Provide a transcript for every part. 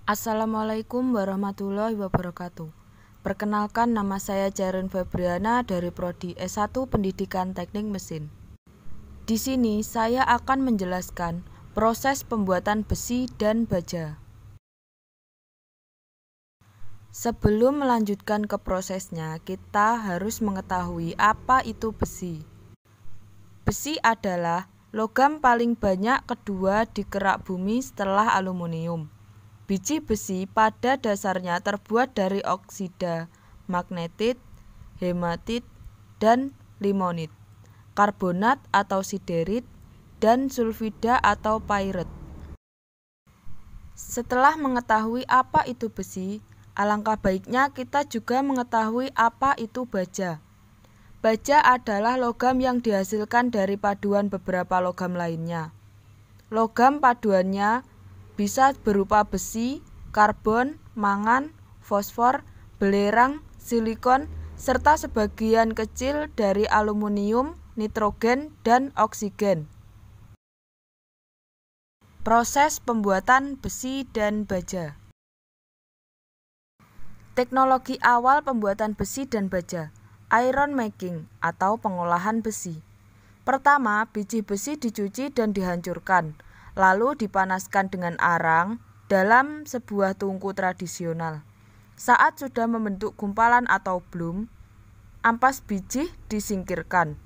Assalamualaikum warahmatullahi wabarakatuh. Perkenalkan, nama saya Jaren Febriana dari Prodi S1 Pendidikan Teknik Mesin. Di sini saya akan menjelaskan proses pembuatan besi dan baja. Sebelum melanjutkan ke prosesnya, kita harus mengetahui apa itu besi. Besi adalah logam paling banyak kedua di kerak bumi setelah aluminium. Biji besi pada dasarnya terbuat dari oksida magnetit, hematit, dan limonit, karbonat atau siderit, dan sulfida atau pirate. Setelah mengetahui apa itu besi, alangkah baiknya kita juga mengetahui apa itu baja. Baja adalah logam yang dihasilkan dari paduan beberapa logam lainnya. Logam paduannya bisa berupa besi, karbon, mangan, fosfor, belerang, silikon, serta sebagian kecil dari aluminium, nitrogen, dan oksigen. Proses pembuatan besi dan baja. Teknologi awal pembuatan besi dan baja, iron making atau pengolahan besi. Pertama, biji besi dicuci dan dihancurkan, lalu dipanaskan dengan arang dalam sebuah tungku tradisional. Saat sudah membentuk gumpalan atau bloom, ampas biji disingkirkan.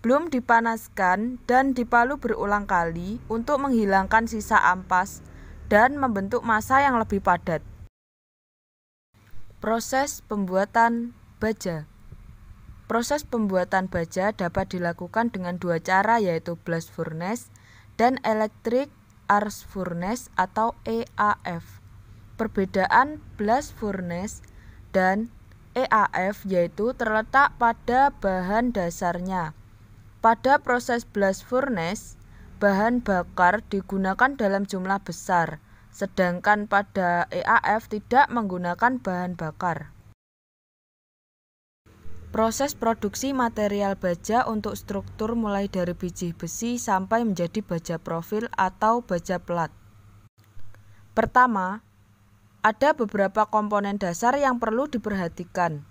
Bloom dipanaskan dan dipalu berulang kali untuk menghilangkan sisa ampas dan membentuk massa yang lebih padat. Proses pembuatan baja. Proses pembuatan baja dapat dilakukan dengan dua cara, yaitu blast furnace dan electric arc furnace atau EAF. Perbedaan blast furnace dan EAF yaitu terletak pada bahan dasarnya. Pada proses blast furnace, bahan bakar digunakan dalam jumlah besar, sedangkan pada EAF tidak menggunakan bahan bakar. Proses produksi material baja untuk struktur mulai dari biji besi sampai menjadi baja profil atau baja plat. Pertama, ada beberapa komponen dasar yang perlu diperhatikan.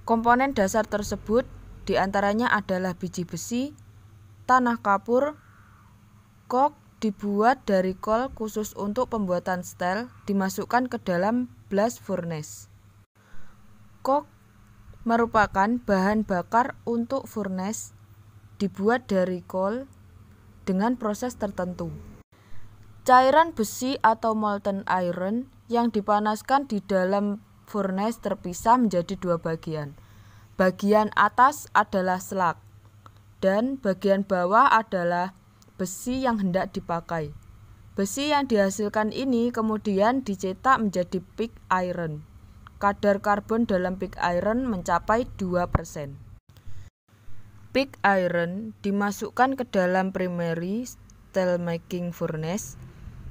Komponen dasar tersebut diantaranya adalah biji besi, tanah kapur, coke dibuat dari kol khusus untuk pembuatan stel dimasukkan ke dalam blast furnace. Coke merupakan bahan bakar untuk furnace, dibuat dari kol dengan proses tertentu. Cairan besi atau molten iron yang dipanaskan di dalam furnace terpisah menjadi dua bagian. Bagian atas adalah slag dan bagian bawah adalah besi yang hendak dipakai. Besi yang dihasilkan ini kemudian dicetak menjadi pig iron. Kadar karbon dalam pig iron mencapai 2%. Pig iron dimasukkan ke dalam primary steel making furnace,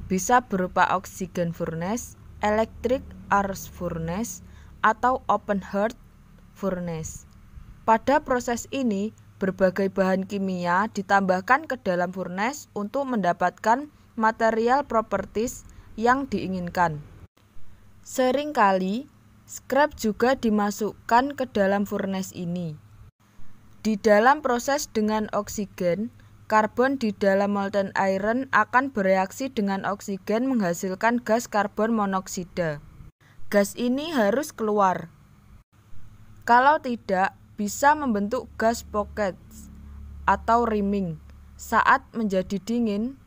bisa berupa oxygen furnace, electric arc furnace, atau open hearth furnace. Pada proses ini, berbagai bahan kimia ditambahkan ke dalam furnace untuk mendapatkan material properties yang diinginkan. Seringkali scrap juga dimasukkan ke dalam furnace ini. Di dalam proses dengan oksigen, karbon di dalam molten iron akan bereaksi dengan oksigen menghasilkan gas karbon monoksida. Gas ini harus keluar. Kalau tidak, bisa membentuk gas pockets atau rimming. Saat menjadi dingin,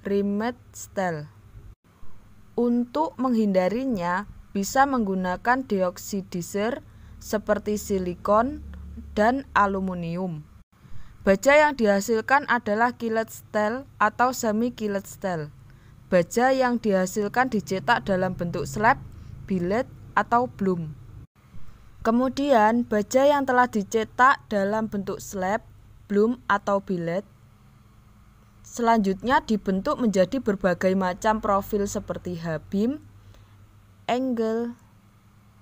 rimmed steel. Untuk menghindarinya, bisa menggunakan deoksidizer seperti silikon dan aluminium. Baja yang dihasilkan adalah kiled steel atau semi kiled steel. Baja yang dihasilkan dicetak dalam bentuk slab, billet, atau bloom. Kemudian, baja yang telah dicetak dalam bentuk slab, bloom, atau billet selanjutnya dibentuk menjadi berbagai macam profil seperti H-beam, angle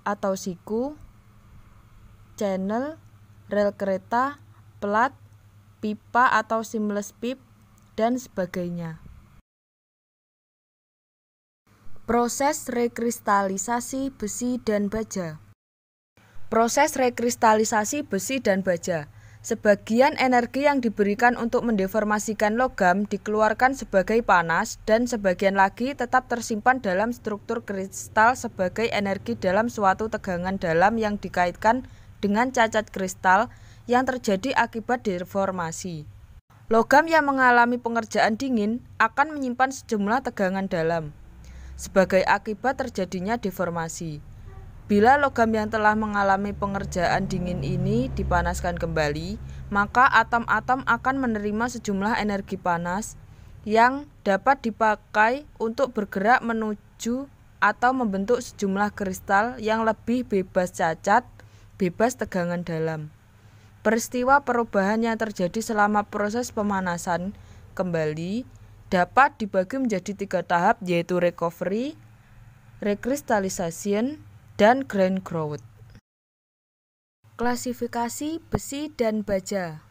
atau siku, channel, rel kereta, plat, pipa atau seamless pipe, dan sebagainya. Proses rekristalisasi besi dan baja. Proses rekristalisasi besi dan baja. Sebagian energi yang diberikan untuk mendeformasikan logam dikeluarkan sebagai panas dan sebagian lagi tetap tersimpan dalam struktur kristal sebagai energi dalam suatu tegangan dalam yang dikaitkan dengan cacat kristal yang terjadi akibat deformasi. Logam yang mengalami pengerjaan dingin akan menyimpan sejumlah tegangan dalam sebagai akibat terjadinya deformasi. Bila logam yang telah mengalami pengerjaan dingin ini dipanaskan kembali, maka atom-atom akan menerima sejumlah energi panas yang dapat dipakai untuk bergerak menuju atau membentuk sejumlah kristal yang lebih bebas cacat, bebas tegangan dalam. Peristiwa perubahan yang terjadi selama proses pemanasan kembali dapat dibagi menjadi 3 tahap, yaitu recovery, rekristalisation, dan grain growth. Klasifikasi besi dan baja.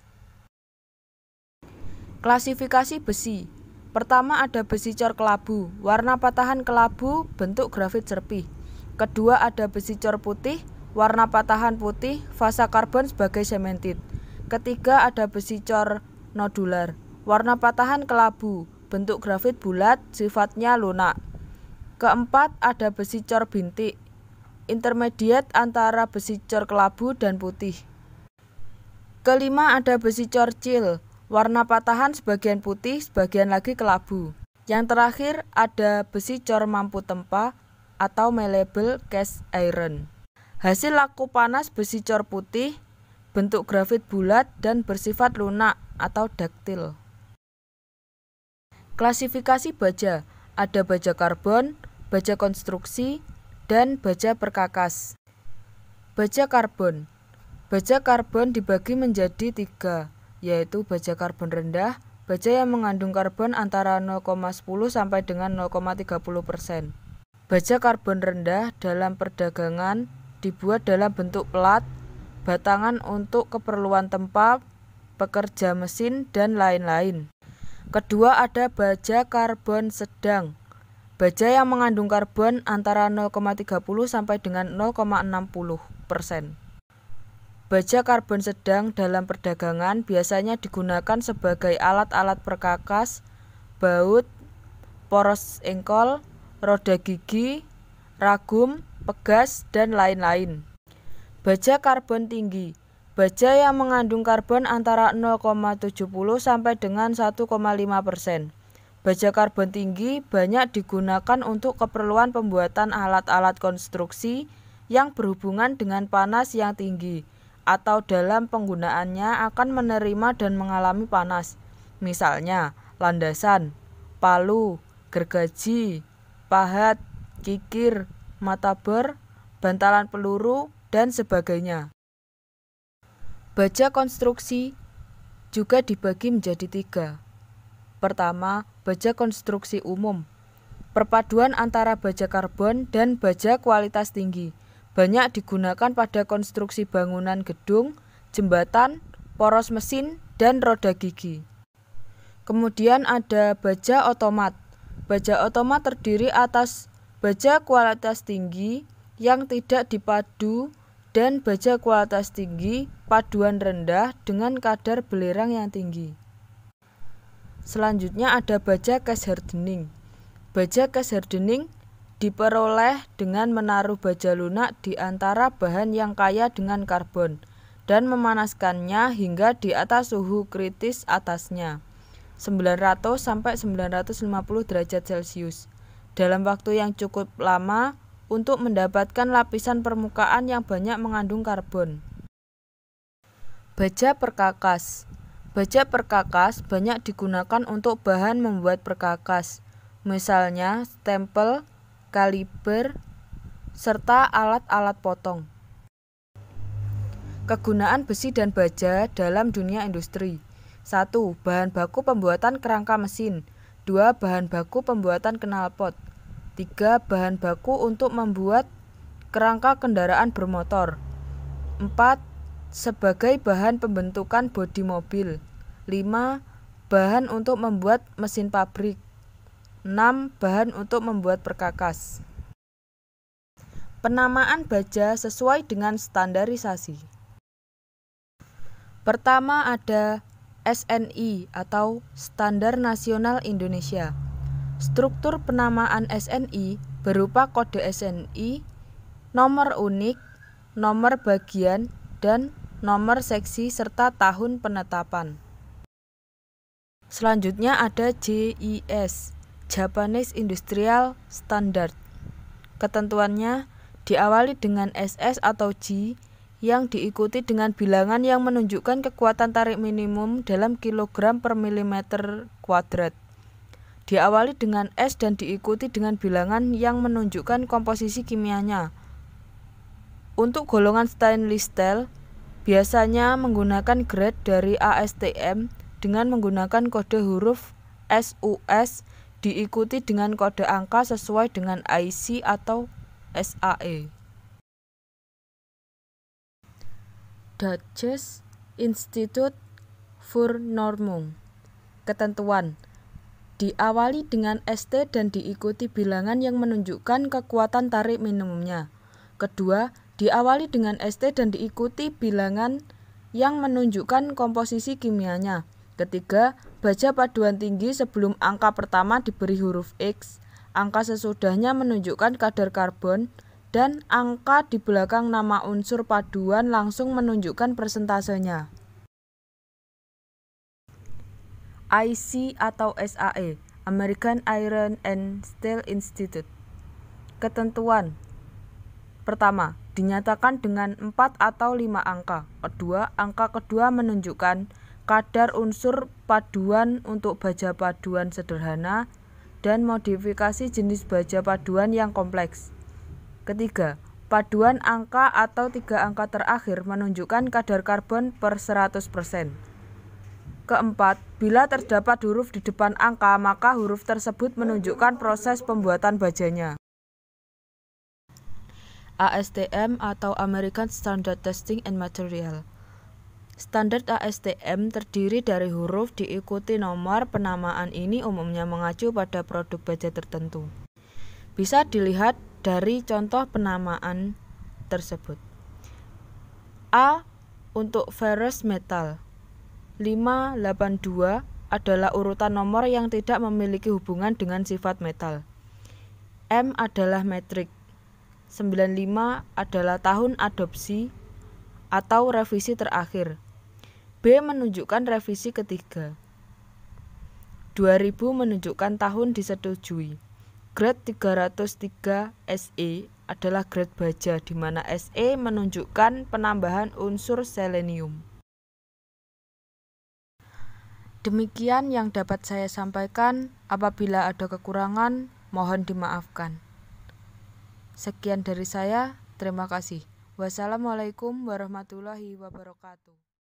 Klasifikasi besi. Pertama ada besi cor kelabu, warna patahan kelabu, bentuk grafit serpih. Kedua ada besi cor putih, warna patahan putih, fasa karbon sebagai sementit. Ketiga ada besi cor nodular, warna patahan kelabu, bentuk grafit bulat, sifatnya lunak. Keempat ada besi cor bintik, intermediate antara besi cor kelabu dan putih. Kelima ada besi cor cil, warna patahan sebagian putih, sebagian lagi kelabu. Yang terakhir ada besi cor mampu tempa atau malleable cast iron. Hasil laku panas besi cor putih, bentuk grafit bulat dan bersifat lunak atau daktil. Klasifikasi baja, ada baja karbon, baja konstruksi, dan baja perkakas. Baja karbon. Baja karbon dibagi menjadi 3, yaitu baja karbon rendah, baja yang mengandung karbon antara 0,10 sampai dengan 0,30%. Baja karbon rendah dalam perdagangan dibuat dalam bentuk pelat, batangan untuk keperluan tempa, pekerja mesin, dan lain-lain. Kedua ada baja karbon sedang, baja yang mengandung karbon antara 0,30 sampai dengan 0,60%. Baja karbon sedang dalam perdagangan biasanya digunakan sebagai alat-alat perkakas, baut, poros engkol, roda gigi, ragum, pegas, dan lain-lain. Baja karbon tinggi, baja yang mengandung karbon antara 0,70 sampai dengan 1,5%. Baja karbon tinggi banyak digunakan untuk keperluan pembuatan alat-alat konstruksi yang berhubungan dengan panas yang tinggi atau dalam penggunaannya akan menerima dan mengalami panas. Misalnya, landasan, palu, gergaji, pahat, kikir, mata bor, bantalan peluru, dan sebagainya. Baja konstruksi juga dibagi menjadi 3. Pertama, baja konstruksi umum. Perpaduan antara baja karbon dan baja kualitas tinggi. Banyak digunakan pada konstruksi bangunan gedung, jembatan, poros mesin, dan roda gigi. Kemudian ada baja otomat. Baja otomat terdiri atas baja kualitas tinggi yang tidak dipadu dan baja kualitas tinggi paduan rendah dengan kadar belerang yang tinggi. Selanjutnya ada baja cast hardening. Baja cast hardening diperoleh dengan menaruh baja lunak di antara bahan yang kaya dengan karbon dan memanaskannya hingga di atas suhu kritis atasnya, 900 sampai 950 derajat Celcius, dalam waktu yang cukup lama untuk mendapatkan lapisan permukaan yang banyak mengandung karbon. Baja perkakas. Baja perkakas banyak digunakan untuk bahan membuat perkakas, misalnya stempel, kaliber, serta alat-alat potong. Kegunaan besi dan baja dalam dunia industri. 1. Bahan baku pembuatan kerangka mesin. 2. Bahan baku pembuatan knalpot. 3. Bahan baku untuk membuat kerangka kendaraan bermotor. 4. Sebagai bahan pembentukan bodi mobil. 5. Bahan untuk membuat mesin pabrik. 6. Bahan untuk membuat perkakas. Penamaan baja sesuai dengan standarisasi. Pertama ada SNI atau Standar Nasional Indonesia. Struktur penamaan SNI berupa kode SNI, nomor unik, nomor bagian, dan nomor seksi serta tahun penetapan. Selanjutnya ada JIS, Japanese Industrial Standard. Ketentuannya diawali dengan SS atau G yang diikuti dengan bilangan yang menunjukkan kekuatan tarik minimum dalam kilogram per milimeter kuadrat. Diawali dengan S dan diikuti dengan bilangan yang menunjukkan komposisi kimianya. Untuk golongan stainless steel, biasanya menggunakan grade dari ASTM dengan menggunakan kode huruf SUS diikuti dengan kode angka sesuai dengan IC atau SAE. Deutsches Institut für Normung. Ketentuan diawali dengan ST dan diikuti bilangan yang menunjukkan kekuatan tarik minimumnya. Kedua, diawali dengan ST dan diikuti bilangan yang menunjukkan komposisi kimianya. Ketiga, baja paduan tinggi sebelum angka pertama diberi huruf X, angka sesudahnya menunjukkan kadar karbon, dan angka di belakang nama unsur paduan langsung menunjukkan persentasenya. IC atau SAE, American Iron and Steel Institute. Ketentuan pertama, dinyatakan dengan 4 atau 5 angka. Kedua, angka kedua menunjukkan kadar unsur paduan untuk baja paduan sederhana dan modifikasi jenis baja paduan yang kompleks. Ketiga, paduan angka atau 3 angka terakhir menunjukkan kadar karbon per 100%. Keempat, bila terdapat huruf di depan angka, maka huruf tersebut menunjukkan proses pembuatan bajanya. ASTM atau American Standard Testing and Material. Standar ASTM terdiri dari huruf diikuti nomor. Penamaan ini umumnya mengacu pada produk baja tertentu. Bisa dilihat dari contoh penamaan tersebut. A untuk ferrous metal 582 adalah urutan nomor yang tidak memiliki hubungan dengan sifat metal. M adalah metrik. 95 adalah tahun adopsi atau revisi terakhir. B menunjukkan revisi ketiga. 2000 menunjukkan tahun disetujui. Grade 303 SE adalah grade baja, di mana SE menunjukkan penambahan unsur selenium. Demikian yang dapat saya sampaikan. Apabila ada kekurangan, mohon dimaafkan. Sekian dari saya. Terima kasih. Wassalamualaikum warahmatullahi wabarakatuh.